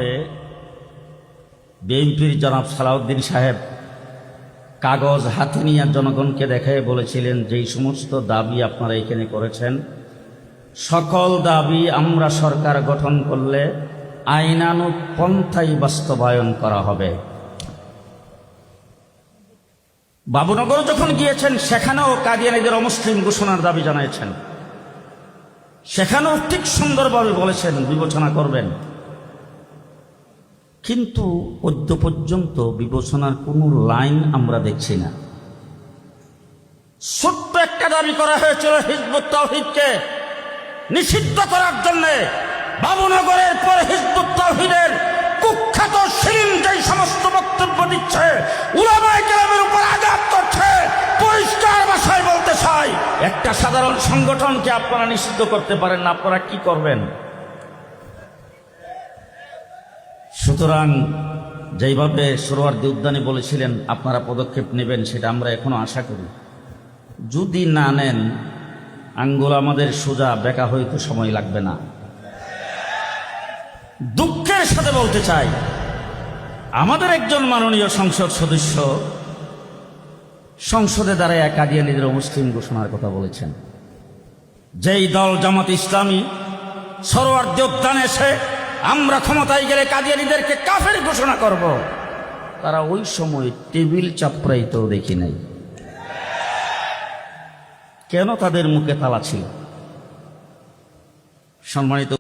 পরে বিএনপির জনাব সালাউদ্দিন সাহেব কাগজ হাতে নিয়ে জনগণকে দেখায় বলেছিলেন, যেই সমস্ত দাবি আপনারা এখানে করেছেন সকল দাবি আমরা সরকার গঠন করলে আইনানুগ পন্থায় বাস্তবায়ন করা হবে। বাবুনগর যখন গিয়েছেন সেখানেও কাদিয়ানীদের অমুসলিম ঘোষণার দাবি জানিয়েছেন, সেখানেও ঠিক সুন্দরভাবে বলেছেন বিবেচনা করবেন, কিন্তু অদ্য পর্যন্ত বিবেচনার কোনো লাইন আমরা দেখছি না। ছোট্ট একটা দাবি করা হয়েছিল হিজবুত তাওহীদকে নিষিদ্ধ করার জন্য। বাবুনগরের পর হিজবুত তাওহীদের কুখ্যাত শিরিন যেই সমস্ত বক্তব্য দিচ্ছে, উলামায়ে কেরামের উপর আঘাত করছে, পরিষ্কার ভাষায় বলতে চাই, একটা সাধারণ সংগঠনকে আপনারা নিষিদ্ধ করতে পারেন না, আপনারা কি করবেন? সুতরাং যেইভাবে সোহরাওয়ার্দী উদ্যানে বলেছিলেন আপনারা পদক্ষেপ নেবেন, সেটা আমরা এখনো আশা করি। যদি না নেন আঙ্গুল আমাদের সোজা বেঁকা হইতে সময় লাগবে না। দুঃখের সাথে বলতে চাই, আমাদের একজন মাননীয় সংসদ সদস্য সংসদে দাঁড়ায় কাদিয়ানীদের অমুসলিম ঘোষণার কথা বলেছেন। যেই দল জামাত ইসলামী সোহরাওয়ার্দী উদ্যানে এসে আমরা ক্ষমতায় গেলে কাদিয়ানীদেরকে কাফের ঘোষণা করব, তারা ওই সময় টেবিল চাপড়াইতেও দেখি নাই। কেন? তাদের মুখে তালা ছিল। সম্মানিত